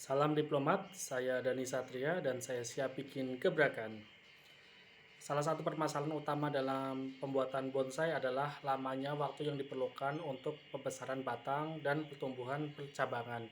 Salam diplomat, saya Dani Satria dan saya siap bikin gebrakan. Salah satu permasalahan utama dalam pembuatan bonsai adalah lamanya waktu yang diperlukan untuk pembesaran batang dan pertumbuhan percabangan.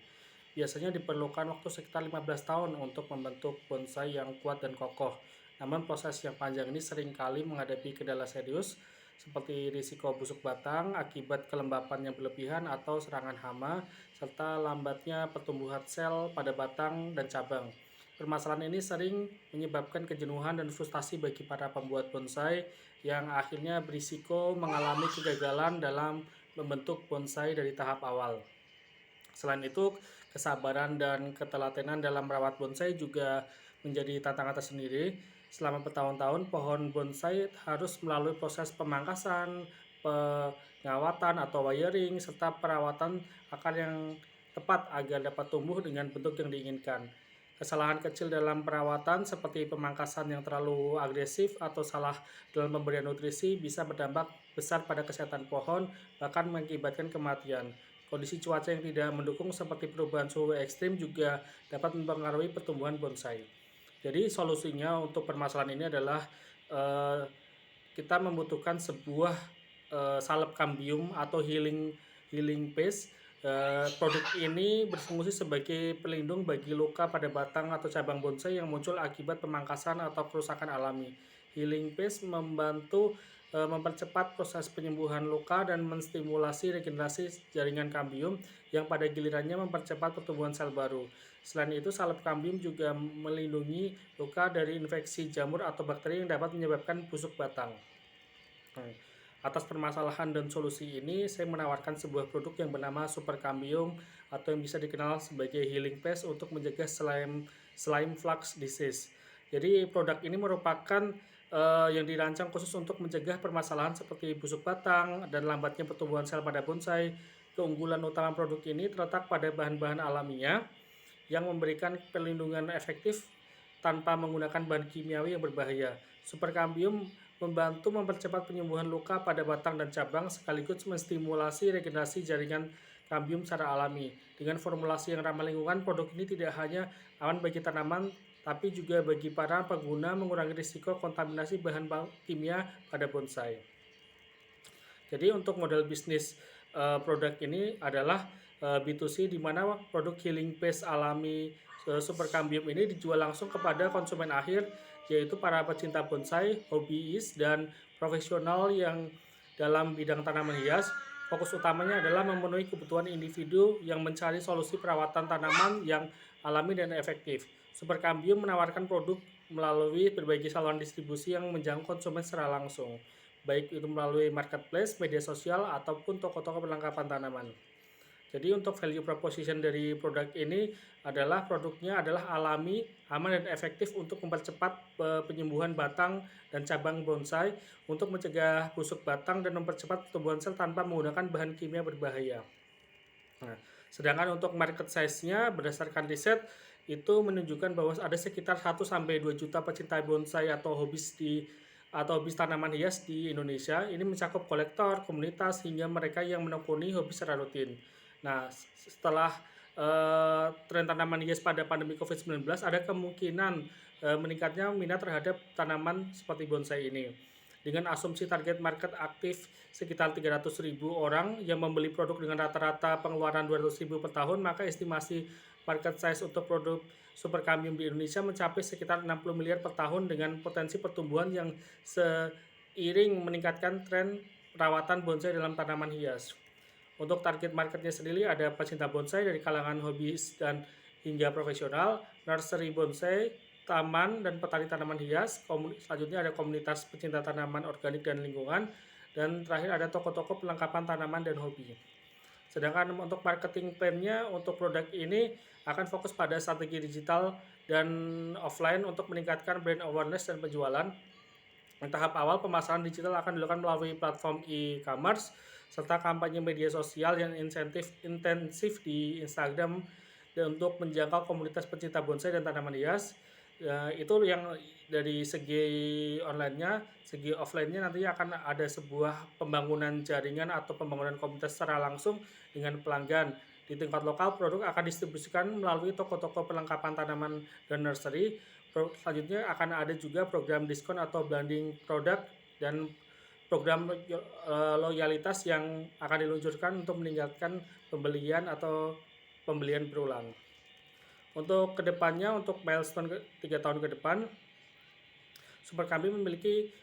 Biasanya diperlukan waktu sekitar 15 tahun untuk membentuk bonsai yang kuat dan kokoh. Namun proses yang panjang ini seringkali menghadapi kendala serius seperti risiko busuk batang akibat kelembapan yang berlebihan atau serangan hama, serta lambatnya pertumbuhan sel pada batang dan cabang. Permasalahan ini sering menyebabkan kejenuhan dan frustasi bagi para pembuat bonsai yang akhirnya berisiko mengalami kegagalan dalam membentuk bonsai dari tahap awal. Selain itu, kesabaran dan ketelatenan dalam merawat bonsai juga menjadi tantangan tersendiri. Selama bertahun-tahun, pohon bonsai harus melalui proses pemangkasan, pengawatan atau wiring, serta perawatan akar yang tepat agar dapat tumbuh dengan bentuk yang diinginkan. Kesalahan kecil dalam perawatan seperti pemangkasan yang terlalu agresif atau salah dalam pemberian nutrisi bisa berdampak besar pada kesehatan pohon, bahkan mengakibatkan kematian. Kondisi cuaca yang tidak mendukung seperti perubahan suhu ekstrim juga dapat mempengaruhi pertumbuhan bonsai. Jadi solusinya untuk permasalahan ini adalah eh, kita membutuhkan sebuah salep cambium atau healing healing paste. Produk ini berfungsi sebagai pelindung bagi luka pada batang atau cabang bonsai yang muncul akibat pemangkasan atau kerusakan alami. Healing paste membantu mempercepat proses penyembuhan luka dan menstimulasi regenerasi jaringan kambium yang pada gilirannya mempercepat pertumbuhan sel baru. Selain itu, salep kambium juga melindungi luka dari infeksi jamur atau bakteri yang dapat menyebabkan busuk batang. Atas permasalahan dan solusi ini, saya menawarkan sebuah produk yang bernama Super Cambium atau yang bisa dikenal sebagai healing paste untuk mencegah slime flux disease. Jadi produk ini merupakan yang dirancang khusus untuk mencegah permasalahan seperti busuk batang dan lambatnya pertumbuhan sel pada bonsai. Keunggulan utama produk ini terletak pada bahan-bahan alamiah yang memberikan perlindungan efektif tanpa menggunakan bahan kimiawi yang berbahaya. Super Cambium membantu mempercepat penyembuhan luka pada batang dan cabang sekaligus menstimulasi regenerasi jaringan kambium secara alami. Dengan formulasi yang ramah lingkungan, produk ini tidak hanya aman bagi tanaman, tapi juga bagi para pengguna mengurangi risiko kontaminasi bahan kimia pada bonsai. Jadi untuk model bisnis produk ini adalah B2C, di mana produk healing paste alami Super Cambium ini dijual langsung kepada konsumen akhir, yaitu para pecinta bonsai, hobiis, dan profesional yang dalam bidang tanaman hias. Fokus utamanya adalah memenuhi kebutuhan individu yang mencari solusi perawatan tanaman yang alami dan efektif. Super Cambium menawarkan produk melalui berbagai saluran distribusi yang menjangkau konsumen secara langsung, baik itu melalui marketplace, media sosial, ataupun toko-toko perlengkapan tanaman. Jadi untuk value proposition dari produk ini adalah produknya adalah alami, aman dan efektif untuk mempercepat penyembuhan batang dan cabang bonsai, untuk mencegah busuk batang dan mempercepat pertumbuhan sel tanpa menggunakan bahan kimia berbahaya. Nah, sedangkan untuk market size-nya berdasarkan riset itu menunjukkan bahwa ada sekitar 1 sampai 2 juta pecinta bonsai atau hobis tanaman hias di Indonesia. Ini mencakup kolektor, komunitas, hingga mereka yang menekuni hobi secara rutin. Nah, setelah tren tanaman hias pada pandemi COVID-19, ada kemungkinan meningkatnya minat terhadap tanaman seperti bonsai ini. Dengan asumsi target market aktif sekitar 300.000 orang yang membeli produk dengan rata-rata pengeluaran 200.000 per tahun, maka estimasi market size untuk produk Super Cambium di Indonesia mencapai sekitar 60 miliar per tahun dengan potensi pertumbuhan yang seiring meningkatkan tren perawatan bonsai dalam tanaman hias. Untuk target marketnya sendiri ada pecinta bonsai dari kalangan hobis dan hingga profesional, nursery bonsai, taman dan petani tanaman hias. Selanjutnya ada komunitas pecinta tanaman organik dan lingkungan, dan terakhir ada toko-toko perlengkapan tanaman dan hobi. Sedangkan untuk marketing plan-nya untuk produk ini akan fokus pada strategi digital dan offline untuk meningkatkan brand awareness dan penjualan. Tahap awal pemasaran digital akan dilakukan melalui platform e-commerce serta kampanye media sosial yang intensif di Instagram dan untuk menjangkau komunitas pecinta bonsai dan tanaman hias. Itu yang dari segi online-nya. Segi offline-nya nantinya akan ada sebuah pembangunan jaringan atau pembangunan komunitas secara langsung dengan pelanggan Di tingkat lokal, produk akan didistribusikan melalui toko-toko perlengkapan tanaman dan nursery. Selanjutnya akan ada juga program diskon atau bundling produk dan program loyalitas yang akan diluncurkan untuk meningkatkan pembelian atau pembelian berulang. Untuk kedepannya, untuk milestone 3 tahun ke depan, Super kami memiliki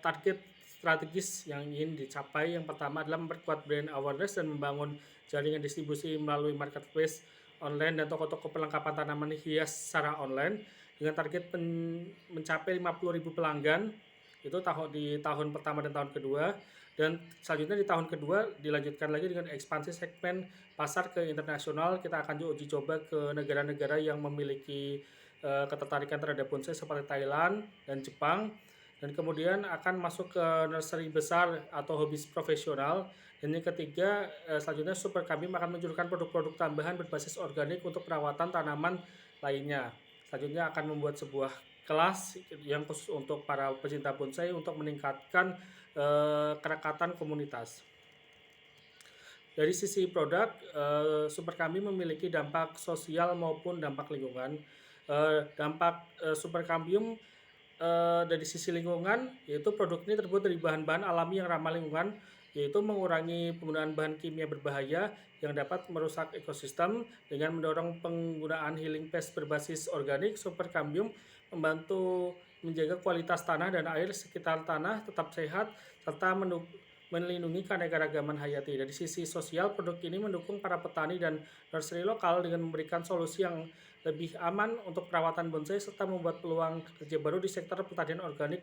target strategis yang ingin dicapai. Yang pertama adalah memperkuat brand awareness dan membangun jaringan distribusi melalui marketplace online dan toko-toko perlengkapan tanaman hias secara online dengan target mencapai 50.000 pelanggan itu di tahun pertama dan tahun kedua, dan selanjutnya di tahun kedua dilanjutkan lagi dengan ekspansi segmen pasar ke internasional. Kita akan uji coba ke negara-negara yang memiliki ketertarikan terhadap bonsai seperti Thailand dan Jepang, dan kemudian akan masuk ke nursery besar atau hobis profesional. Dan yang ketiga, selanjutnya Super kami akan menunjukkan produk-produk tambahan berbasis organik untuk perawatan tanaman lainnya. Selanjutnya akan membuat sebuah kelas yang khusus untuk para pecinta bonsai untuk meningkatkan kerekatan komunitas. Dari sisi produk, Super kami memiliki dampak sosial maupun dampak lingkungan. Dampak Super Cambium dari sisi lingkungan, yaitu produk ini terbuat dari bahan-bahan alami yang ramah lingkungan, yaitu mengurangi penggunaan bahan kimia berbahaya yang dapat merusak ekosistem. Dengan mendorong penggunaan healing pest berbasis organik, Super Cambium membantu menjaga kualitas tanah dan air sekitar tanah tetap sehat serta melindungi keanekaragaman hayati. Dari sisi sosial, produk ini mendukung para petani dan nursery lokal dengan memberikan solusi yang lebih aman untuk perawatan bonsai serta membuat peluang kerja baru di sektor pertanian organik